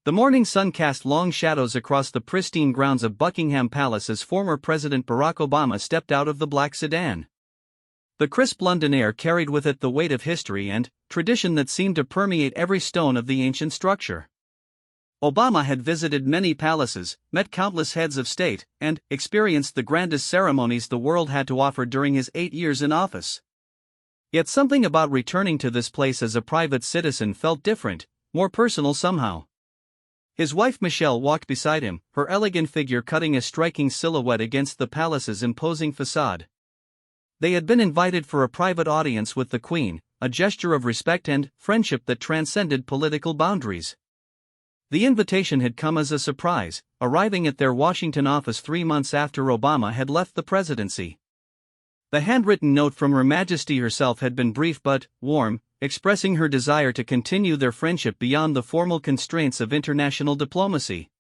The morning sun cast long shadows across the pristine grounds of Buckingham Palace as former President Barack Obama stepped out of the black sedan. The crisp London air carried with it the weight of history and tradition that seemed to permeate every stone of the ancient structure. Obama had visited many palaces, met countless heads of state, and experienced the grandest ceremonies the world had to offer during his 8 years in office. Yet something about returning to this place as a private citizen felt different, more personal somehow. His wife Michelle walked beside him, her elegant figure cutting a striking silhouette against the palace's imposing facade. They had been invited for a private audience with the Queen, a gesture of respect and friendship that transcended political boundaries. The invitation had come as a surprise, arriving at their Washington office 3 months after Obama had left the presidency. The handwritten note from Her Majesty herself had been brief but warm, expressing her desire to continue their friendship beyond the formal constraints of international diplomacy.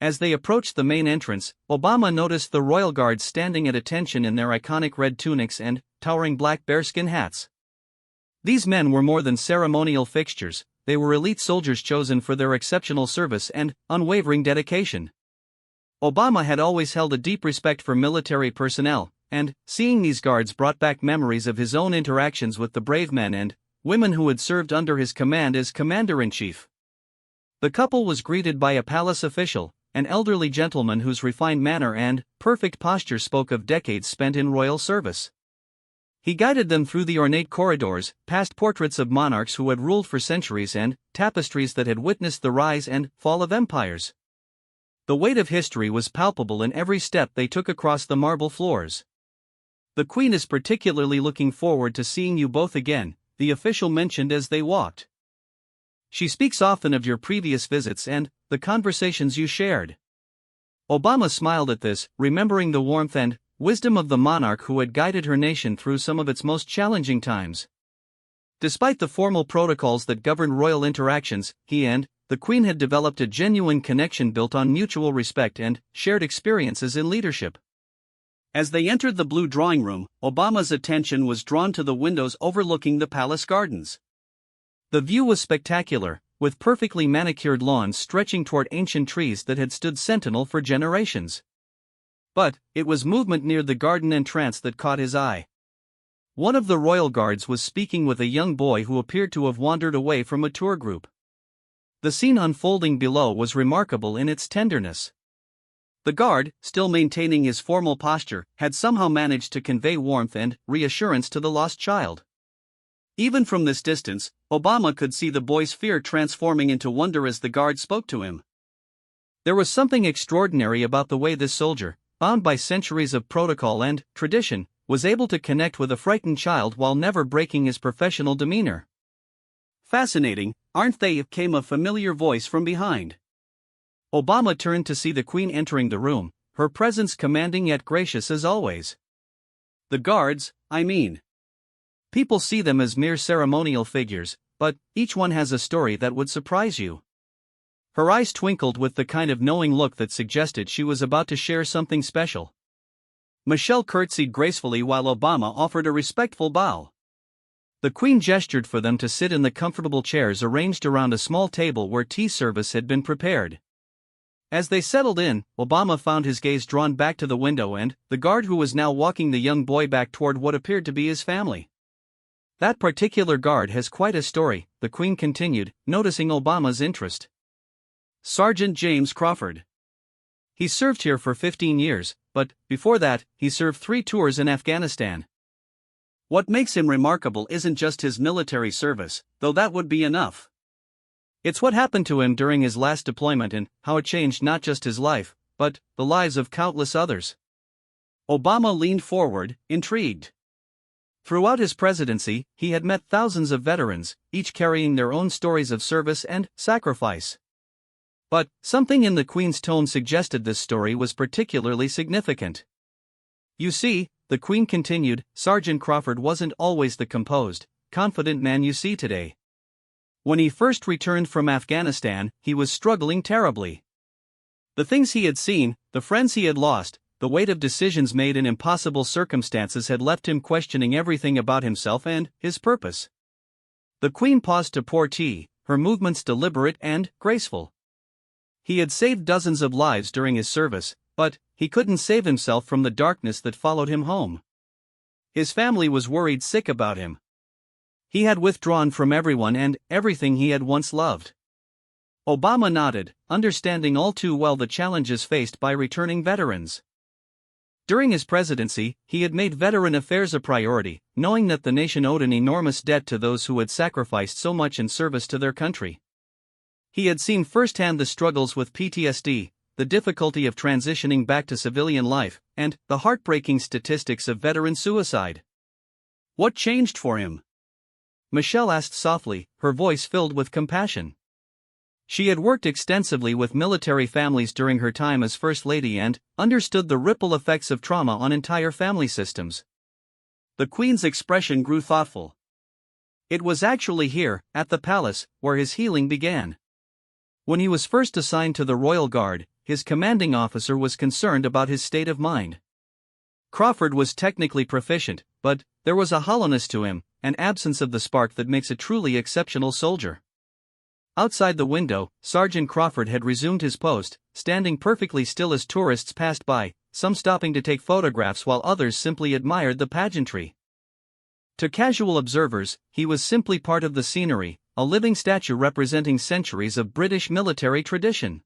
As they approached the main entrance, Obama noticed the royal guards standing at attention in their iconic red tunics and towering black bearskin hats. These men were more than ceremonial fixtures, they were elite soldiers chosen for their exceptional service and unwavering dedication. Obama had always held a deep respect for military personnel, and seeing these guards brought back memories of his own interactions with the brave men and women who had served under his command as commander-in-chief. The couple was greeted by a palace official, an elderly gentleman whose refined manner and perfect posture spoke of decades spent in royal service. He guided them through the ornate corridors, past portraits of monarchs who had ruled for centuries and tapestries that had witnessed the rise and fall of empires. The weight of history was palpable in every step they took across the marble floors. "The Queen is particularly looking forward to seeing you both again," the official mentioned as they walked. "She speaks often of your previous visits and the conversations you shared." Obama smiled at this, remembering the warmth and wisdom of the monarch who had guided her nation through some of its most challenging times. Despite the formal protocols that governed royal interactions, he and the Queen had developed a genuine connection built on mutual respect and shared experiences in leadership. As they entered the blue drawing room, Obama's attention was drawn to the windows overlooking the palace gardens. The view was spectacular, with perfectly manicured lawns stretching toward ancient trees that had stood sentinel for generations. But it was movement near the garden entrance that caught his eye. One of the royal guards was speaking with a young boy who appeared to have wandered away from a tour group. The scene unfolding below was remarkable in its tenderness. The guard, still maintaining his formal posture, had somehow managed to convey warmth and reassurance to the lost child. Even from this distance, Obama could see the boy's fear transforming into wonder as the guard spoke to him. There was something extraordinary about the way this soldier, bound by centuries of protocol and tradition, was able to connect with a frightened child while never breaking his professional demeanor. "Fascinating, aren't they?" came a familiar voice from behind. Obama turned to see the Queen entering the room, her presence commanding yet gracious as always. "The guards, I mean. People see them as mere ceremonial figures, but each one has a story that would surprise you." Her eyes twinkled with the kind of knowing look that suggested she was about to share something special. Michelle curtsied gracefully while Obama offered a respectful bow. The Queen gestured for them to sit in the comfortable chairs arranged around a small table where tea service had been prepared. As they settled in, Obama found his gaze drawn back to the window and the guard who was now walking the young boy back toward what appeared to be his family. "That particular guard has quite a story," the Queen continued, noticing Obama's interest. "Sergeant James Crawford. He served here for 15 years, but before that, he served 3 tours in Afghanistan. What makes him remarkable isn't just his military service, though that would be enough. It's what happened to him during his last deployment and how it changed not just his life, but the lives of countless others." Obama leaned forward, intrigued. Throughout his presidency, he had met thousands of veterans, each carrying their own stories of service and sacrifice. But something in the Queen's tone suggested this story was particularly significant. "You see," the Queen continued, "Sergeant Crawford wasn't always the composed, confident man you see today. When he first returned from Afghanistan, he was struggling terribly. The things he had seen, the friends he had lost, the weight of decisions made in impossible circumstances had left him questioning everything about himself and his purpose." The Queen paused to pour tea, her movements deliberate and graceful. He had saved dozens of lives during his service, but he couldn't save himself from the darkness that followed him home. His family was worried sick about him. He had withdrawn from everyone and everything he had once loved. Obama nodded, understanding all too well the challenges faced by returning veterans. During his presidency, he had made veteran affairs a priority, knowing that the nation owed an enormous debt to those who had sacrificed so much in service to their country. He had seen firsthand the struggles with PTSD, the difficulty of transitioning back to civilian life, and the heartbreaking statistics of veteran suicide. What changed for him? Michelle asked softly, her voice filled with compassion. She had worked extensively with military families during her time as First Lady and understood the ripple effects of trauma on entire family systems. The Queen's expression grew thoughtful. It was actually here, at the palace, where his healing began. When he was first assigned to the Royal Guard, his commanding officer was concerned about his state of mind. Crawford was technically proficient, but there was a hollowness to him, an absence of the spark that makes a truly exceptional soldier. Outside the window, Sergeant Crawford had resumed his post, standing perfectly still as tourists passed by, some stopping to take photographs while others simply admired the pageantry. To casual observers, he was simply part of the scenery, a living statue representing centuries of British military tradition.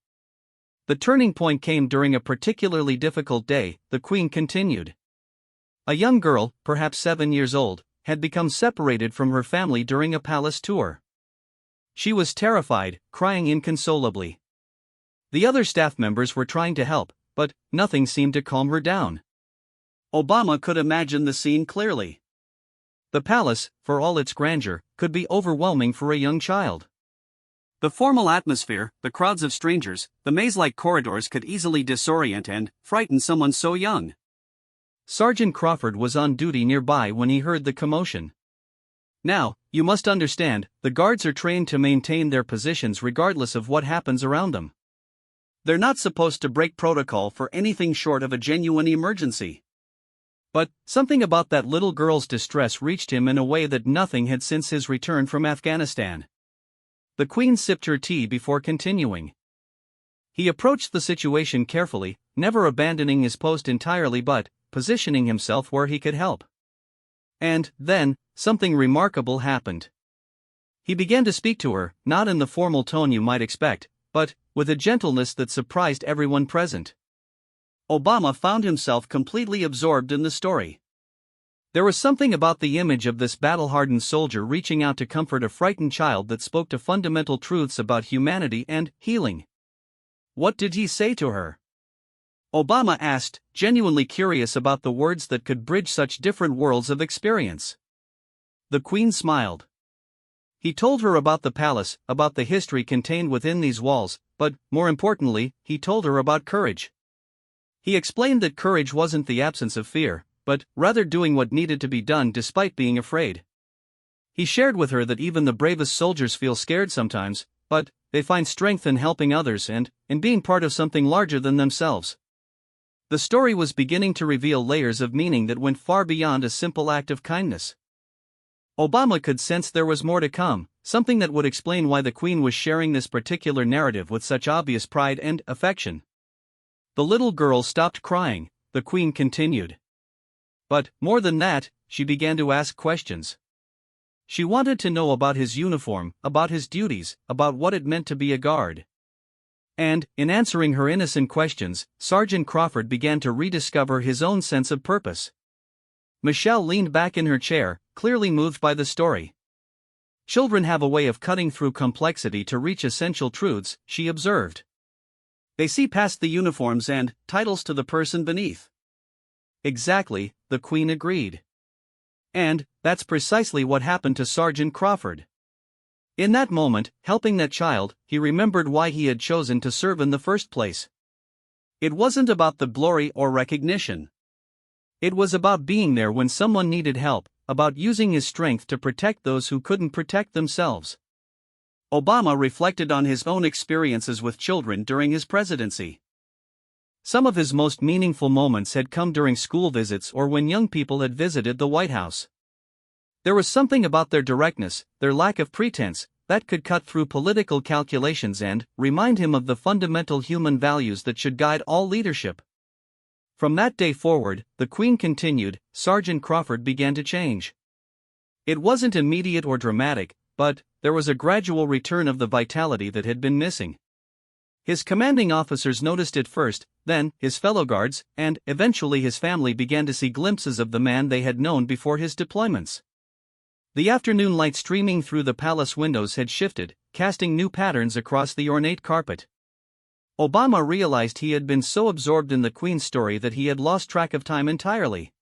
The turning point came during a particularly difficult day, the Queen continued. A young girl, perhaps 7 years old, had become separated from her family during a palace tour. She was terrified, crying inconsolably. The other staff members were trying to help, but nothing seemed to calm her down. Obama could imagine the scene clearly. The palace, for all its grandeur, could be overwhelming for a young child. The formal atmosphere, the crowds of strangers, the maze-like corridors could easily disorient and frighten someone so young. Sergeant Crawford was on duty nearby when he heard the commotion. Now, you must understand, the guards are trained to maintain their positions regardless of what happens around them. They're not supposed to break protocol for anything short of a genuine emergency. But something about that little girl's distress reached him in a way that nothing had since his return from Afghanistan. The Queen sipped her tea before continuing. He approached the situation carefully, never abandoning his post entirely but positioning himself where he could help. And then, something remarkable happened. He began to speak to her, not in the formal tone you might expect, but with a gentleness that surprised everyone present. Obama found himself completely absorbed in the story. There was something about the image of this battle-hardened soldier reaching out to comfort a frightened child that spoke to fundamental truths about humanity and healing. What did he say to her? Obama asked, genuinely curious about the words that could bridge such different worlds of experience. The Queen smiled. He told her about the palace, about the history contained within these walls, but, more importantly, he told her about courage. He explained that courage wasn't the absence of fear, but rather doing what needed to be done despite being afraid. He shared with her that even the bravest soldiers feel scared sometimes, but they find strength in helping others and in being part of something larger than themselves. The story was beginning to reveal layers of meaning that went far beyond a simple act of kindness. Obama could sense there was more to come, something that would explain why the Queen was sharing this particular narrative with such obvious pride and affection. The little girl stopped crying, the Queen continued. But, more than that, she began to ask questions. She wanted to know about his uniform, about his duties, about what it meant to be a guard. And, in answering her innocent questions, Sergeant Crawford began to rediscover his own sense of purpose. Michelle leaned back in her chair, clearly moved by the story. Children have a way of cutting through complexity to reach essential truths, she observed. They see past the uniforms and titles to the person beneath. Exactly, the Queen agreed. And that's precisely what happened to Sergeant Crawford. In that moment, helping that child, he remembered why he had chosen to serve in the first place. It wasn't about the glory or recognition. It was about being there when someone needed help, about using his strength to protect those who couldn't protect themselves. Obama reflected on his own experiences with children during his presidency. Some of his most meaningful moments had come during school visits or when young people had visited the White House. There was something about their directness, their lack of pretense, that could cut through political calculations and remind him of the fundamental human values that should guide all leadership. From that day forward, the Queen continued, Sergeant Crawford began to change. It wasn't immediate or dramatic, but there was a gradual return of the vitality that had been missing. His commanding officers noticed it first, then his fellow guards, and eventually his family began to see glimpses of the man they had known before his deployments. The afternoon light streaming through the palace windows had shifted, casting new patterns across the ornate carpet. Obama realized he had been so absorbed in the Queen's story that he had lost track of time entirely.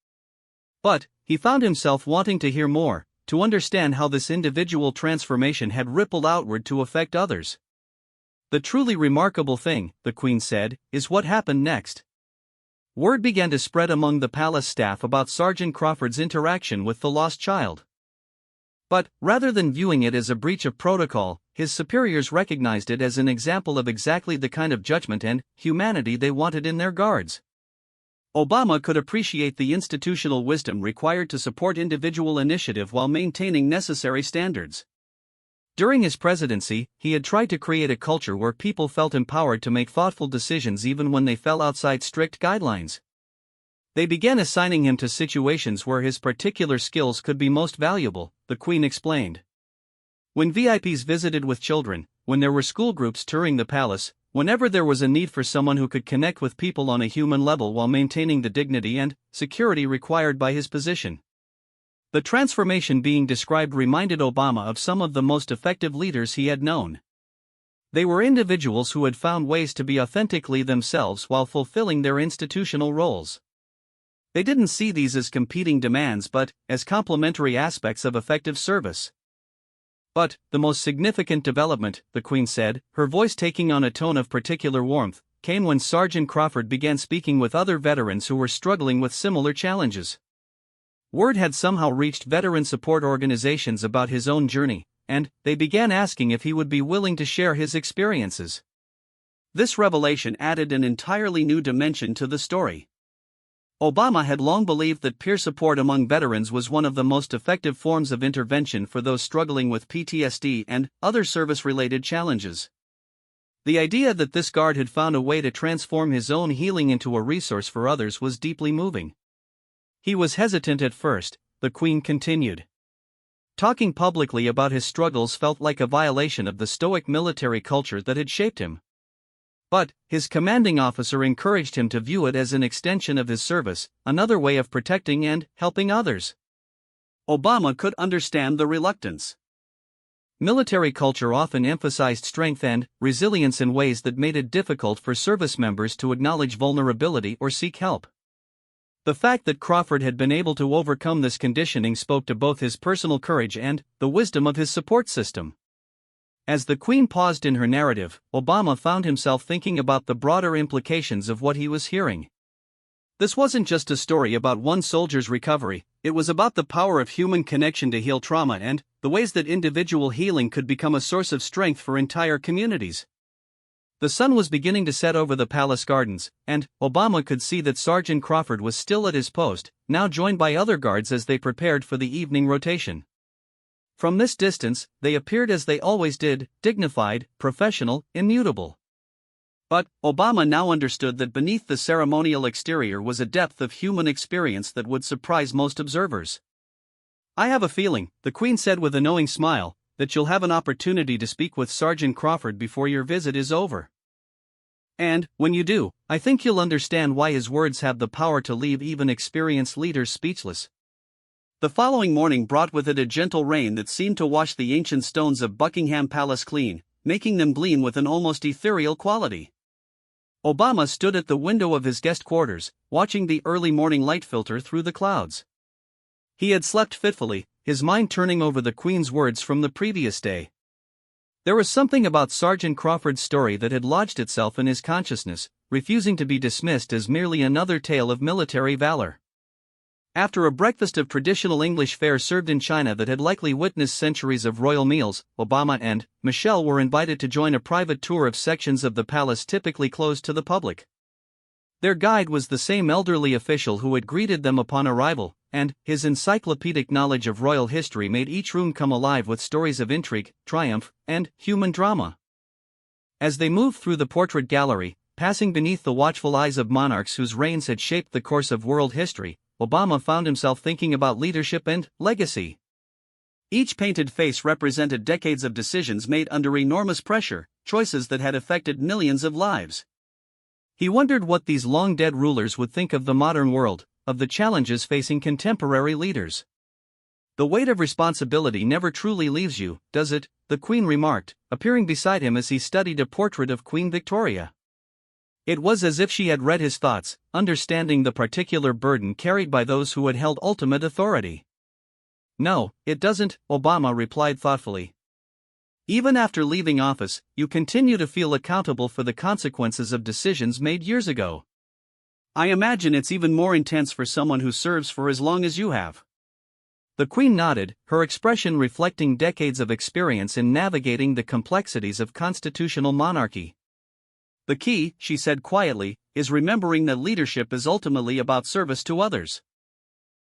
But he found himself wanting to hear more, to understand how this individual transformation had rippled outward to affect others. The truly remarkable thing, the Queen said, is what happened next. Word began to spread among the palace staff about Sergeant Crawford's interaction with the lost child. But, rather than viewing it as a breach of protocol, his superiors recognized it as an example of exactly the kind of judgment and humanity they wanted in their guards. Obama could appreciate the institutional wisdom required to support individual initiative while maintaining necessary standards. During his presidency, he had tried to create a culture where people felt empowered to make thoughtful decisions even when they fell outside strict guidelines. They began assigning him to situations where his particular skills could be most valuable, the Queen explained. When VIPs visited with children, when there were school groups touring the palace, whenever there was a need for someone who could connect with people on a human level while maintaining the dignity and security required by his position. The transformation being described reminded Obama of some of the most effective leaders he had known. They were individuals who had found ways to be authentically themselves while fulfilling their institutional roles. They didn't see these as competing demands but as complementary aspects of effective service. But the most significant development, the Queen said, her voice taking on a tone of particular warmth, came when Sergeant Crawford began speaking with other veterans who were struggling with similar challenges. Word had somehow reached veteran support organizations about his own journey, and they began asking if he would be willing to share his experiences. This revelation added an entirely new dimension to the story. Obama had long believed that peer support among veterans was one of the most effective forms of intervention for those struggling with PTSD and other service-related challenges. The idea that this guard had found a way to transform his own healing into a resource for others was deeply moving. He was hesitant at first, the Queen continued. Talking publicly about his struggles felt like a violation of the stoic military culture that had shaped him. But his commanding officer encouraged him to view it as an extension of his service, another way of protecting and helping others. Obama could understand the reluctance. Military culture often emphasized strength and resilience in ways that made it difficult for service members to acknowledge vulnerability or seek help. The fact that Crawford had been able to overcome this conditioning spoke to both his personal courage and the wisdom of his support system. As the Queen paused in her narrative, Obama found himself thinking about the broader implications of what he was hearing. This wasn't just a story about one soldier's recovery, it was about the power of human connection to heal trauma and the ways that individual healing could become a source of strength for entire communities. The sun was beginning to set over the palace gardens, and Obama could see that Sergeant Crawford was still at his post, now joined by other guards as they prepared for the evening rotation. From this distance, they appeared as they always did, dignified, professional, immutable. But Obama now understood that beneath the ceremonial exterior was a depth of human experience that would surprise most observers. "I have a feeling," the Queen said with a knowing smile, "that you'll have an opportunity to speak with Sergeant Crawford before your visit is over. And, when you do, I think you'll understand why his words have the power to leave even experienced leaders speechless." The following morning brought with it a gentle rain that seemed to wash the ancient stones of Buckingham Palace clean, making them gleam with an almost ethereal quality. Obama stood at the window of his guest quarters, watching the early morning light filter through the clouds. He had slept fitfully, his mind turning over the Queen's words from the previous day. There was something about Sergeant Crawford's story that had lodged itself in his consciousness, refusing to be dismissed as merely another tale of military valor. After a breakfast of traditional English fare served in China that had likely witnessed centuries of royal meals, Obama and Michelle were invited to join a private tour of sections of the palace typically closed to the public. Their guide was the same elderly official who had greeted them upon arrival, and his encyclopedic knowledge of royal history made each room come alive with stories of intrigue, triumph, and human drama. As they moved through the portrait gallery, passing beneath the watchful eyes of monarchs whose reigns had shaped the course of world history, Obama found himself thinking about leadership and legacy. Each painted face represented decades of decisions made under enormous pressure, choices that had affected millions of lives. He wondered what these long-dead rulers would think of the modern world, of the challenges facing contemporary leaders. "The weight of responsibility never truly leaves you, does it?" the Queen remarked, appearing beside him as he studied a portrait of Queen Victoria. It was as if she had read his thoughts, understanding the particular burden carried by those who had held ultimate authority. "No, it doesn't," Obama replied thoughtfully. "Even after leaving office, you continue to feel accountable for the consequences of decisions made years ago. I imagine it's even more intense for someone who serves for as long as you have." The Queen nodded, her expression reflecting decades of experience in navigating the complexities of constitutional monarchy. "The key," she said quietly, "is remembering that leadership is ultimately about service to others.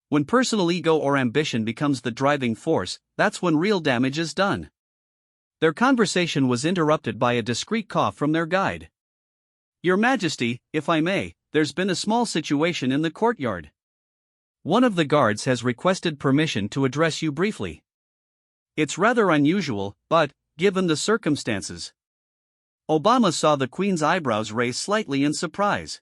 When personal ego or ambition becomes the driving force, that's when real damage is done." Their conversation was interrupted by a discreet cough from their guide. "Your Majesty, if I may, there's been a small situation in the courtyard. One of the guards has requested permission to address you briefly. It's rather unusual, but, given the circumstances." Obama saw the Queen's eyebrows raise slightly in surprise.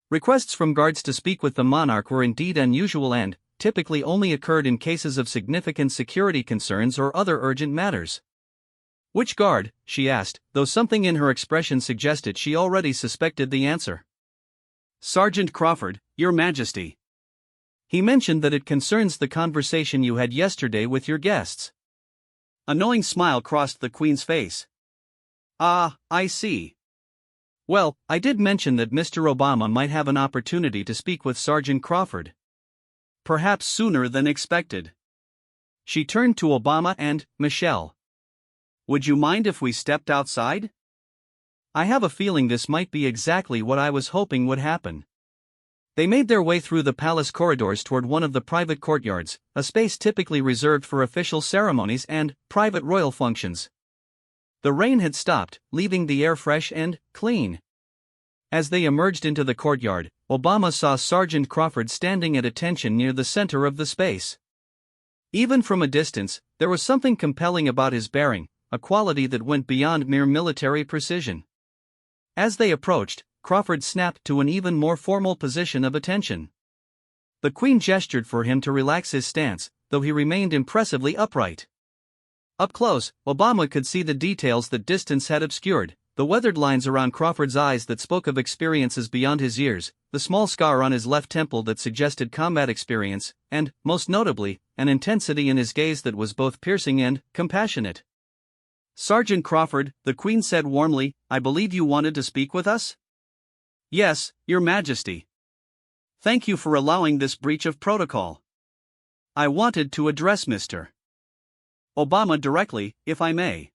Requests from guards to speak with the monarch were indeed unusual and, typically only occurred in cases of significant security concerns or other urgent matters. "Which guard?" she asked, though something in her expression suggested she already suspected the answer. "Sergeant Crawford, Your Majesty. He mentioned that it concerns the conversation you had yesterday with your guests." A knowing smile crossed the Queen's face. "Ah, I see. Well, I did mention that Mr. Obama might have an opportunity to speak with Sergeant Crawford. Perhaps sooner than expected." She turned to Obama and Michelle. "Would you mind if we stepped outside? I have a feeling this might be exactly what I was hoping would happen." They made their way through the palace corridors toward one of the private courtyards, a space typically reserved for official ceremonies and private royal functions. The rain had stopped, leaving the air fresh and clean. As they emerged into the courtyard, Obama saw Sergeant Crawford standing at attention near the center of the space. Even from a distance, there was something compelling about his bearing, a quality that went beyond mere military precision. As they approached, Crawford snapped to an even more formal position of attention. The Queen gestured for him to relax his stance, though he remained impressively upright. Up close, Obama could see the details that distance had obscured, the weathered lines around Crawford's eyes that spoke of experiences beyond his years, the small scar on his left temple that suggested combat experience, and, most notably, an intensity in his gaze that was both piercing and compassionate. "Sergeant Crawford," the Queen said warmly, "I believe you wanted to speak with us?" "Yes, Your Majesty. Thank you for allowing this breach of protocol. I wanted to address Mr. Obama directly, if I may."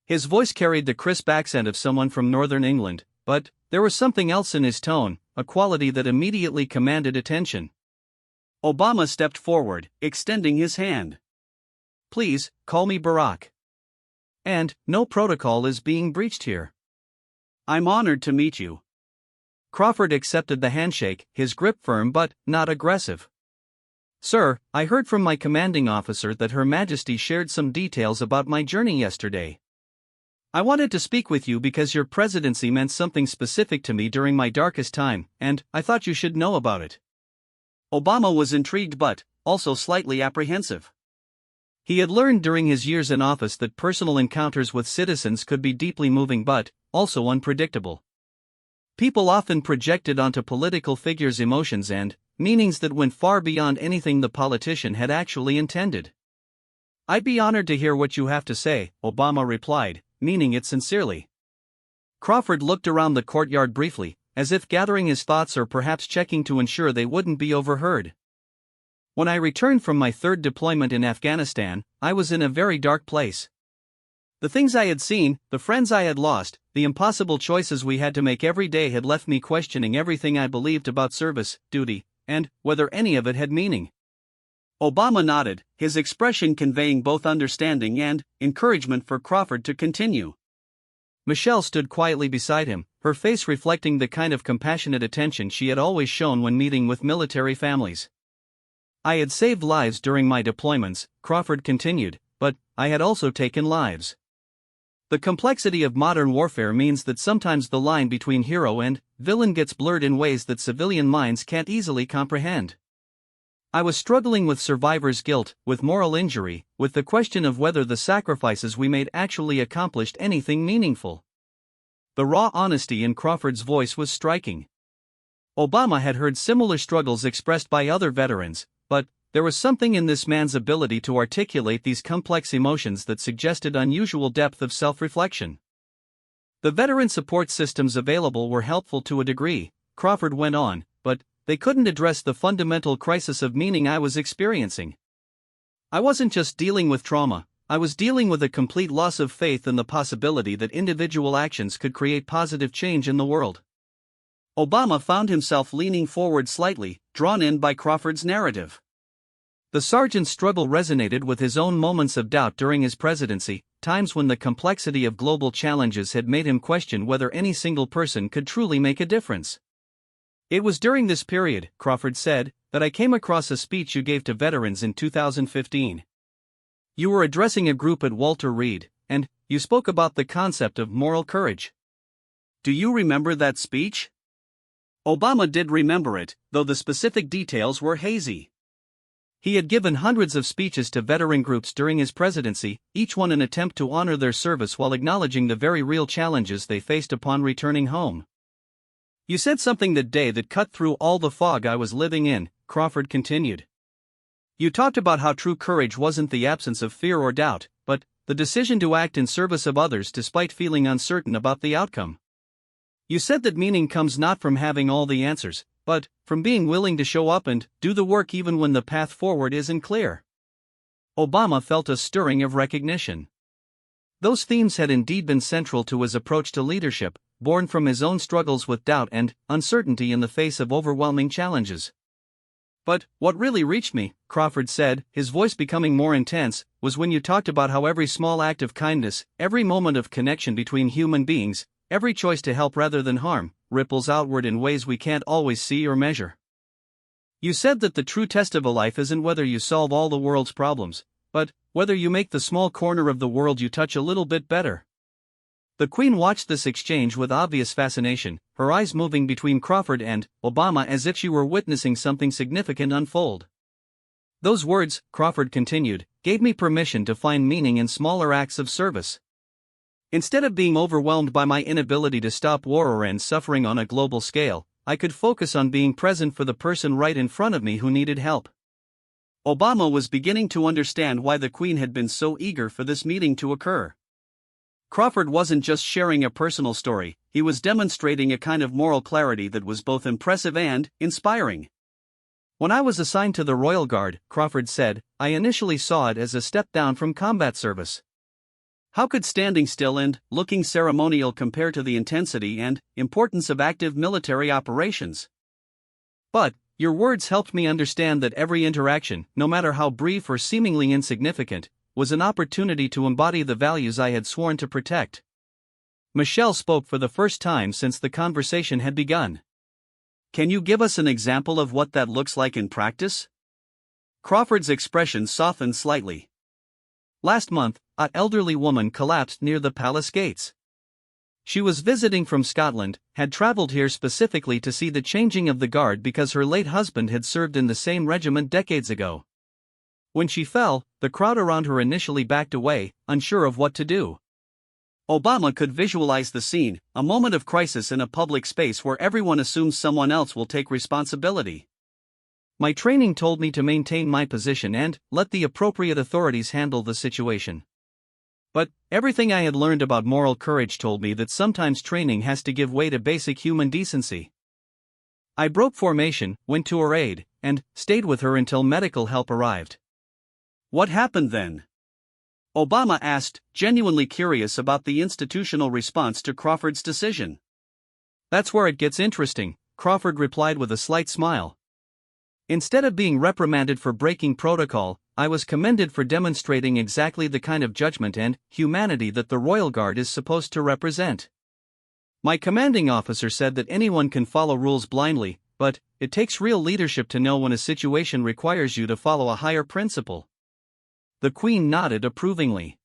His voice carried the crisp accent of someone from northern England, but there was something else in his tone, a quality that immediately commanded attention. Obama stepped forward, extending his hand. "Please, call me Barack. And, no protocol is being breached here." "I'm honored to meet you." Crawford accepted the handshake, his grip firm but not aggressive. "Sir, I heard from my commanding officer that Her Majesty shared some details about my journey yesterday. I wanted to speak with you because your presidency meant something specific to me during my darkest time, and I thought you should know about it." Obama was intrigued but also slightly apprehensive. He had learned during his years in office that personal encounters with citizens could be deeply moving but also unpredictable. People often projected onto political figures emotions and meanings that went far beyond anything the politician had actually intended. "I'd be honored to hear what you have to say," Obama replied, meaning it sincerely. Crawford looked around the courtyard briefly, as if gathering his thoughts or perhaps checking to ensure they wouldn't be overheard. "When I returned from my third deployment in Afghanistan, I was in a very dark place. The things I had seen, the friends I had lost, the impossible choices we had to make every day had left me questioning everything I believed about service, duty, and whether any of it had meaning. Obama nodded, his expression conveying both understanding and encouragement for Crawford to continue. Michelle stood quietly beside him, her face reflecting the kind of compassionate attention she had always shown when meeting with military families. I had saved lives during my deployments, Crawford continued, but I had also taken lives. The complexity of modern warfare means that sometimes the line between hero and villain gets blurred in ways that civilian minds can't easily comprehend. I was struggling with survivor's guilt, with moral injury, with the question of whether the sacrifices we made actually accomplished anything meaningful. The raw honesty in Crawford's voice was striking. Obama had heard similar struggles expressed by other veterans, but there was something in this man's ability to articulate these complex emotions that suggested unusual depth of self-reflection. The veteran support systems available were helpful to a degree, Crawford went on, but they couldn't address the fundamental crisis of meaning I was experiencing. I wasn't just dealing with trauma, I was dealing with a complete loss of faith in the possibility that individual actions could create positive change in the world. Obama found himself leaning forward slightly, drawn in by Crawford's narrative. The sergeant's struggle resonated with his own moments of doubt during his presidency, times when the complexity of global challenges had made him question whether any single person could truly make a difference. It was during this period, Crawford said, that I came across a speech you gave to veterans in 2015. You were addressing a group at Walter Reed, and you spoke about the concept of moral courage. Do you remember that speech? Obama did remember it, though the specific details were hazy. He had given hundreds of speeches to veteran groups during his presidency, each one an attempt to honor their service while acknowledging the very real challenges they faced upon returning home. You said something that day that cut through all the fog I was living in, Crawford continued. You talked about how true courage wasn't the absence of fear or doubt, but the decision to act in service of others despite feeling uncertain about the outcome. You said that meaning comes not from having all the answers, but from being willing to show up and do the work even when the path forward isn't clear. Obama felt a stirring of recognition. Those themes had indeed been central to his approach to leadership, born from his own struggles with doubt and uncertainty in the face of overwhelming challenges. But what really reached me, Crawford said, his voice becoming more intense, was when you talked about how every small act of kindness, every moment of connection between human beings, every choice to help rather than harm, ripples outward in ways we can't always see or measure. You said that the true test of a life isn't whether you solve all the world's problems, but whether you make the small corner of the world you touch a little bit better. The Queen watched this exchange with obvious fascination, her eyes moving between Crawford and Obama as if she were witnessing something significant unfold. Those words, Crawford continued, gave me permission to find meaning in smaller acts of service. Instead of being overwhelmed by my inability to stop war or end suffering on a global scale, I could focus on being present for the person right in front of me who needed help. Obama was beginning to understand why the Queen had been so eager for this meeting to occur. Crawford wasn't just sharing a personal story, he was demonstrating a kind of moral clarity that was both impressive and inspiring. When I was assigned to the Royal Guard, Crawford said, I initially saw it as a step down from combat service. How could standing still and looking ceremonial compare to the intensity and importance of active military operations? But your words helped me understand that every interaction, no matter how brief or seemingly insignificant, was an opportunity to embody the values I had sworn to protect. Michelle spoke for the first time since the conversation had begun. Can you give us an example of what that looks like in practice? Crawford's expression softened slightly. Last month, an elderly woman collapsed near the palace gates. She was visiting from Scotland, had traveled here specifically to see the changing of the guard because her late husband had served in the same regiment decades ago. When she fell, the crowd around her initially backed away, unsure of what to do. Obama could visualize the scene, a moment of crisis in a public space where everyone assumes someone else will take responsibility. My training told me to maintain my position and let the appropriate authorities handle the situation. But everything I had learned about moral courage told me that sometimes training has to give way to basic human decency. I broke formation, went to her aid, and stayed with her until medical help arrived. What happened then? Obama asked, genuinely curious about the institutional response to Crawford's decision. "That's where it gets interesting," Crawford replied with a slight smile. "Instead of being reprimanded for breaking protocol, I was commended for demonstrating exactly the kind of judgment and humanity that the Royal Guard is supposed to represent. My commanding officer said that anyone can follow rules blindly, but it takes real leadership to know when a situation requires you to follow a higher principle." The Queen nodded approvingly.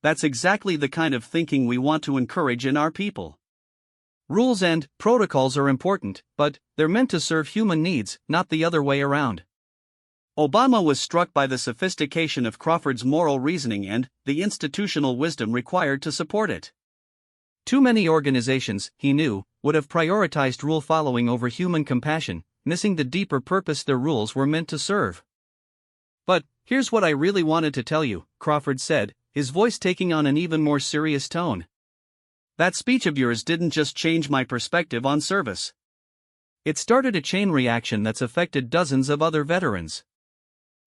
"That's exactly the kind of thinking we want to encourage in our people. Rules and protocols are important, but they're meant to serve human needs, not the other way around." Obama was struck by the sophistication of Crawford's moral reasoning and the institutional wisdom required to support it. Too many organizations, he knew, would have prioritized rule following over human compassion, missing the deeper purpose their rules were meant to serve. "But here's what I really wanted to tell you," Crawford said, his voice taking on an even more serious tone. "That speech of yours didn't just change my perspective on service. It started a chain reaction that's affected dozens of other veterans."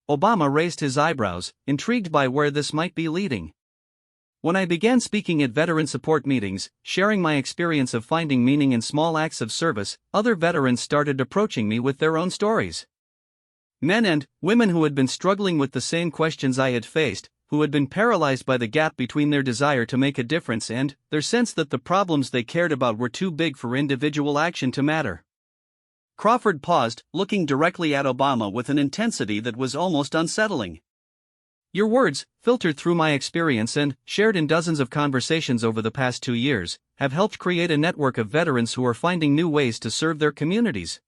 Obama raised his eyebrows, intrigued by where this might be leading. "When I began speaking at veteran support meetings, sharing my experience of finding meaning in small acts of service, other veterans started approaching me with their own stories. Men and women who had been struggling with the same questions I had faced, who had been paralyzed by the gap between their desire to make a difference and their sense that the problems they cared about were too big for individual action to matter." Crawford paused, looking directly at Obama with an intensity that was almost unsettling. "Your words, filtered through my experience and shared in dozens of conversations over the past 2 years, have helped create a network of veterans who are finding new ways to serve their communities.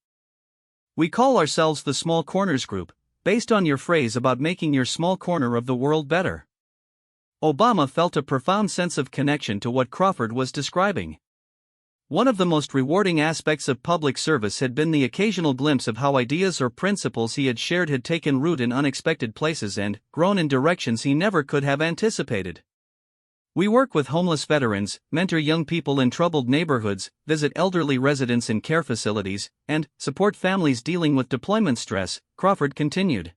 We call ourselves the Small Corners Group, based on your phrase about making your small corner of the world better." Obama felt a profound sense of connection to what Crawford was describing. One of the most rewarding aspects of public service had been the occasional glimpse of how ideas or principles he had shared had taken root in unexpected places and grown in directions he never could have anticipated. "We work with homeless veterans, mentor young people in troubled neighborhoods, visit elderly residents in care facilities, and support families dealing with deployment stress," Crawford continued.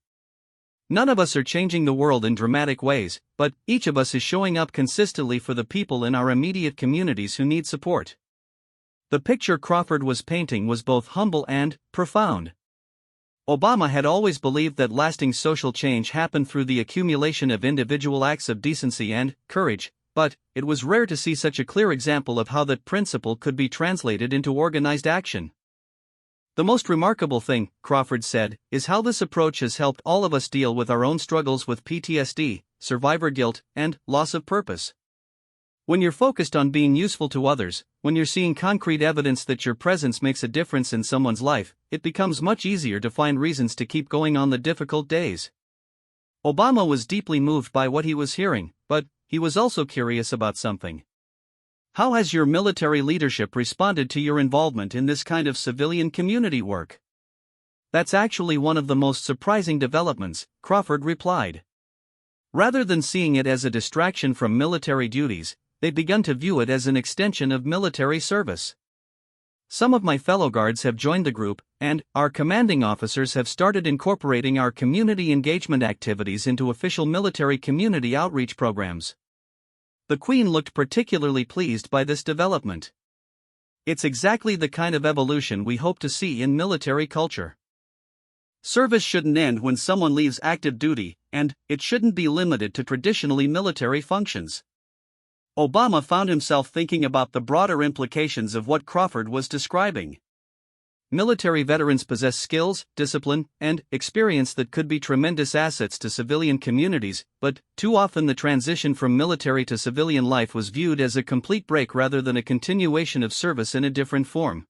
"None of us are changing the world in dramatic ways, but each of us is showing up consistently for the people in our immediate communities who need support." The picture Crawford was painting was both humble and profound. Obama had always believed that lasting social change happened through the accumulation of individual acts of decency and courage, but it was rare to see such a clear example of how that principle could be translated into organized action. "The most remarkable thing," Crawford said, "is how this approach has helped all of us deal with our own struggles with PTSD, survivor guilt, and loss of purpose. When you're focused on being useful to others, when you're seeing concrete evidence that your presence makes a difference in someone's life, it becomes much easier to find reasons to keep going on the difficult days." Obama was deeply moved by what he was hearing, but he was also curious about something. "How has your military leadership responded to your involvement in this kind of civilian community work?" "That's actually one of the most surprising developments," Crawford replied. "Rather than seeing it as a distraction from military duties, they've begun to view it as an extension of military service. Some of my fellow guards have joined the group, and our commanding officers have started incorporating our community engagement activities into official military community outreach programs." The Queen looked particularly pleased by this development. "It's exactly the kind of evolution we hope to see in military culture. Service shouldn't end when someone leaves active duty, and it shouldn't be limited to traditionally military functions." Obama found himself thinking about the broader implications of what Crawford was describing. Military veterans possess skills, discipline, and experience that could be tremendous assets to civilian communities, but too often the transition from military to civilian life was viewed as a complete break rather than a continuation of service in a different form.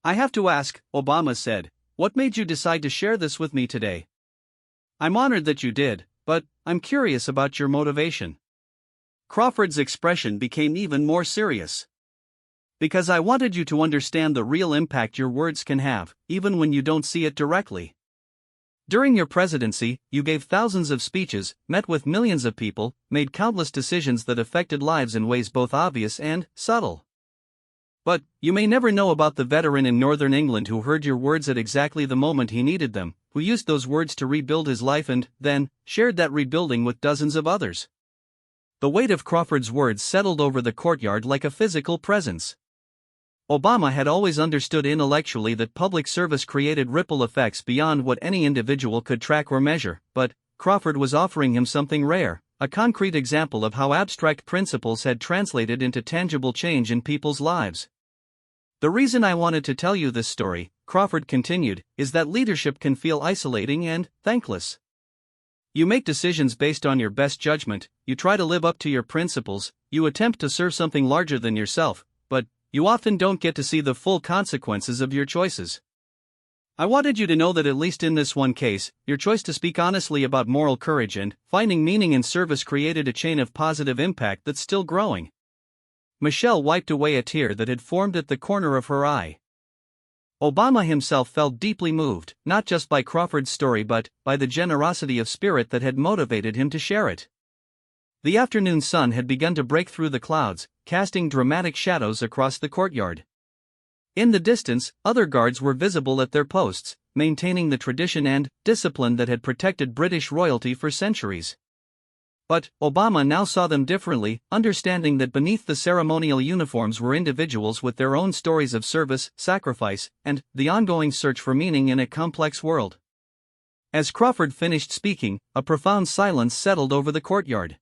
"I have to ask," Obama said, "what made you decide to share this with me today? I'm honored that you did, but I'm curious about your motivation." Crawford's expression became even more serious. "Because I wanted you to understand the real impact your words can have, even when you don't see it directly. During your presidency, you gave thousands of speeches, met with millions of people, made countless decisions that affected lives in ways both obvious and subtle. But you may never know about the veteran in Northern England who heard your words at exactly the moment he needed them, who used those words to rebuild his life and, then, shared that rebuilding with dozens of others. The weight of Crawford's words settled over the courtyard like a physical presence. Obama had always understood intellectually that public service created ripple effects beyond what any individual could track or measure, but Crawford was offering him something rare, a concrete example of how abstract principles had translated into tangible change in people's lives. The reason I wanted to tell you this story, Crawford continued, is that leadership can feel isolating and thankless. You make decisions based on your best judgment, you try to live up to your principles, you attempt to serve something larger than yourself, but you often don't get to see the full consequences of your choices. I wanted you to know that at least in this one case, your choice to speak honestly about moral courage and finding meaning in service created a chain of positive impact that's still growing. Michelle wiped away a tear that had formed at the corner of her eye. Obama himself felt deeply moved, not just by Crawford's story but by the generosity of spirit that had motivated him to share it. The afternoon sun had begun to break through the clouds, casting dramatic shadows across the courtyard. In the distance, other guards were visible at their posts, maintaining the tradition and discipline that had protected British royalty for centuries. But Obama now saw them differently, understanding that beneath the ceremonial uniforms were individuals with their own stories of service, sacrifice, and the ongoing search for meaning in a complex world. As Crawford finished speaking, a profound silence settled over the courtyard.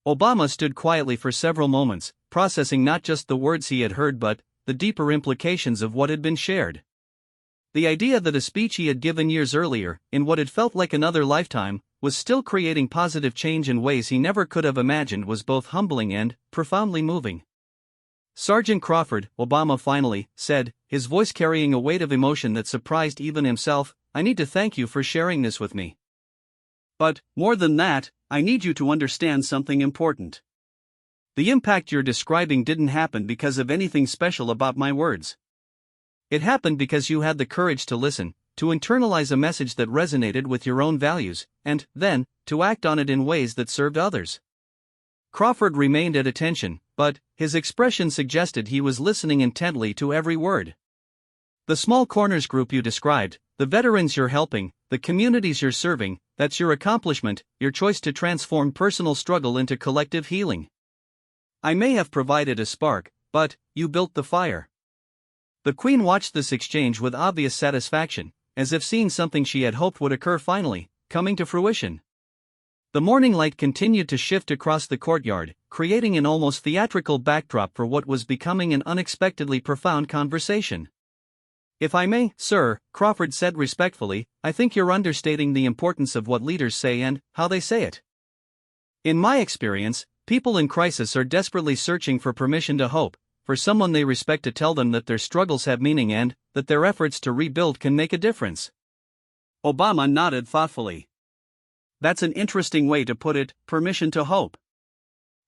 Obama stood quietly for several moments, processing not just the words he had heard but the deeper implications of what had been shared. The idea that a speech he had given years earlier, in what had felt like another lifetime, was still creating positive change in ways he never could have imagined was both humbling and profoundly moving. "Sergeant Crawford," Obama finally said, his voice carrying a weight of emotion that surprised even himself, "I need to thank you for sharing this with me. But, more than that, I need you to understand something important. The impact you're describing didn't happen because of anything special about my words. It happened because you had the courage to listen, to internalize a message that resonated with your own values, and, then, to act on it in ways that served others." Crawford remained at attention, but his expression suggested he was listening intently to every word. "The small corners group you described, the veterans you're helping, the communities you're serving, that's your accomplishment, your choice to transform personal struggle into collective healing. I may have provided a spark, but you built the fire." The Queen watched this exchange with obvious satisfaction, as if seeing something she had hoped would occur finally, coming to fruition. The morning light continued to shift across the courtyard, creating an almost theatrical backdrop for what was becoming an unexpectedly profound conversation. "If I may, sir," Crawford said respectfully, "I think you're understating the importance of what leaders say and how they say it. In my experience, people in crisis are desperately searching for permission to hope, for someone they respect to tell them that their struggles have meaning and that their efforts to rebuild can make a difference." Obama nodded thoughtfully. "That's an interesting way to put it, permission to hope.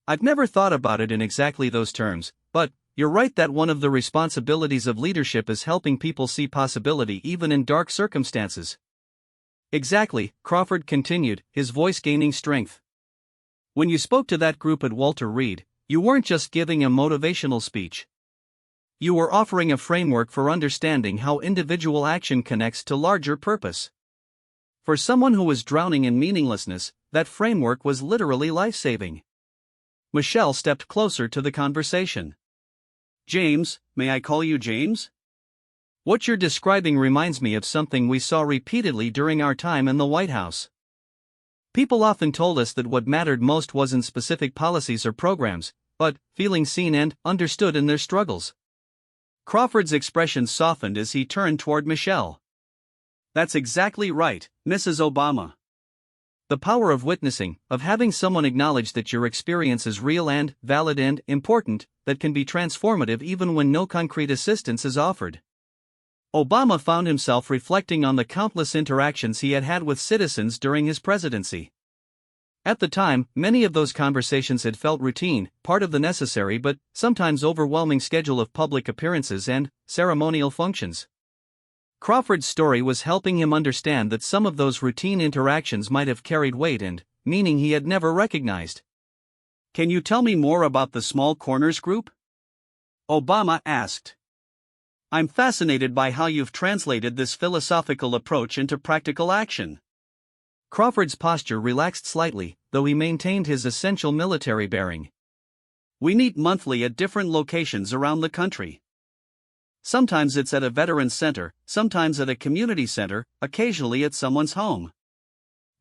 I've never thought about it in exactly those terms, but you're right that one of the responsibilities of leadership is helping people see possibility even in dark circumstances." "Exactly," Crawford continued, his voice gaining strength. "When you spoke to that group at Walter Reed, you weren't just giving a motivational speech. You were offering a framework for understanding how individual action connects to larger purpose. For someone who was drowning in meaninglessness, that framework was literally life-saving." Michelle stepped closer to the conversation. "James, may I call you James? What you're describing reminds me of something we saw repeatedly during our time in the White House. People often told us that what mattered most wasn't specific policies or programs, but feeling seen and understood in their struggles." Crawford's expression softened as he turned toward Michelle. "That's exactly right, Mrs. Obama. The power of witnessing, of having someone acknowledge that your experience is real and valid and important, that can be transformative even when no concrete assistance is offered." Obama found himself reflecting on the countless interactions he had had with citizens during his presidency. At the time, many of those conversations had felt routine, part of the necessary but sometimes overwhelming schedule of public appearances and ceremonial functions. Crawford's story was helping him understand that some of those routine interactions might have carried weight and meaning he had never recognized. "Can you tell me more about the Small Corners Group?" Obama asked. I'm fascinated by how you've translated this philosophical approach into practical action. Crawford's posture relaxed slightly, though he maintained his essential military bearing. We meet monthly at different locations around the country. Sometimes it's at a veterans center, sometimes at a community center, occasionally at someone's home.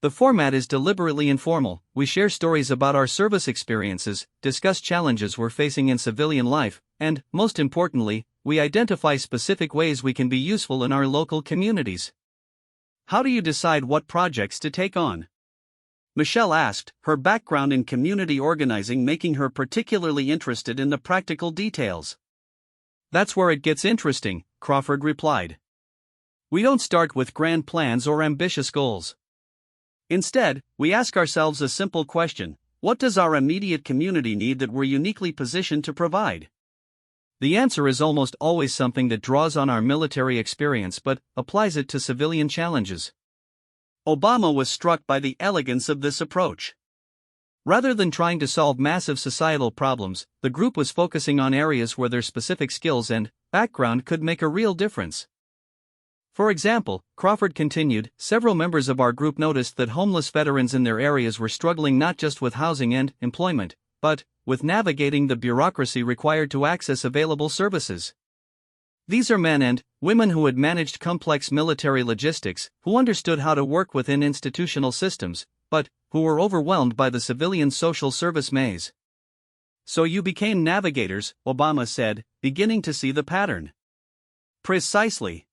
The format is deliberately informal. We share stories about our service experiences, discuss challenges we're facing in civilian life, and, most importantly, we identify specific ways we can be useful in our local communities. How do you decide what projects to take on? Michelle asked, her background in community organizing making her particularly interested in the practical details. That's where it gets interesting, Crawford replied. We don't start with grand plans or ambitious goals. Instead, we ask ourselves a simple question: what does our immediate community need that we're uniquely positioned to provide? The answer is almost always something that draws on our military experience but applies it to civilian challenges. Obama was struck by the elegance of this approach. Rather than trying to solve massive societal problems, the group was focusing on areas where their specific skills and background could make a real difference. For example, Crawford continued, several members of our group noticed that homeless veterans in their areas were struggling not just with housing and employment, but with navigating the bureaucracy required to access available services. These are men and women who had managed complex military logistics, who understood how to work within institutional systems, but who were overwhelmed by the civilian social service maze. So you became navigators, Obama said, beginning to see the pattern. Precisely.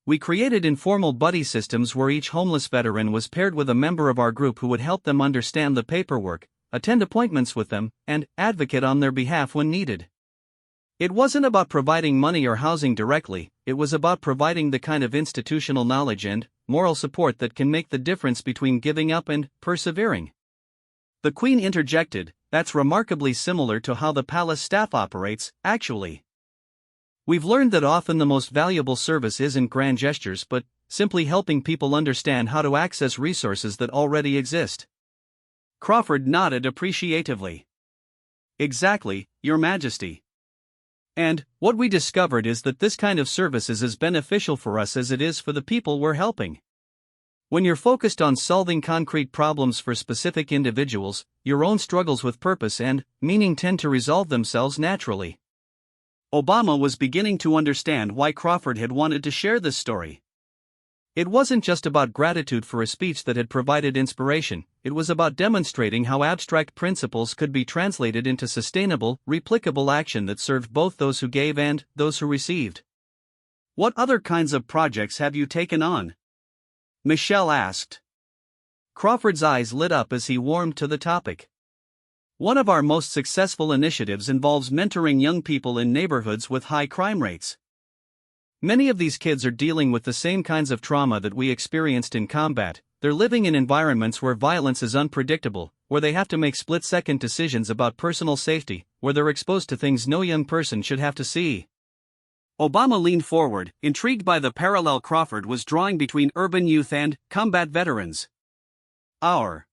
We created informal buddy systems where each homeless veteran was paired with a member of our group who would help them understand the paperwork, attend appointments with them, and advocate on their behalf when needed. It wasn't about providing money or housing directly, it was about providing the kind of institutional knowledge and moral support that can make the difference between giving up and persevering. The Queen interjected, that's remarkably similar to how the palace staff operates, actually. We've learned that often the most valuable service isn't grand gestures but simply helping people understand how to access resources that already exist. Crawford nodded appreciatively. Exactly, Your Majesty. And what we discovered is that this kind of service is as beneficial for us as it is for the people we're helping. When you're focused on solving concrete problems for specific individuals, your own struggles with purpose and meaning tend to resolve themselves naturally. Obama was beginning to understand why Crawford had wanted to share this story. It wasn't just about gratitude for a speech that had provided inspiration, it was about demonstrating how abstract principles could be translated into sustainable, replicable action that served both those who gave and those who received. What other kinds of projects have you taken on? Michelle asked. Crawford's eyes lit up as he warmed to the topic. One of our most successful initiatives involves mentoring young people in neighborhoods with high crime rates. Many of these kids are dealing with the same kinds of trauma that we experienced in combat. They're living in environments where violence is unpredictable, where they have to make split-second decisions about personal safety, where they're exposed to things no young person should have to see. Obama leaned forward, intrigued by the parallel Crawford was drawing between urban youth and combat veterans. Our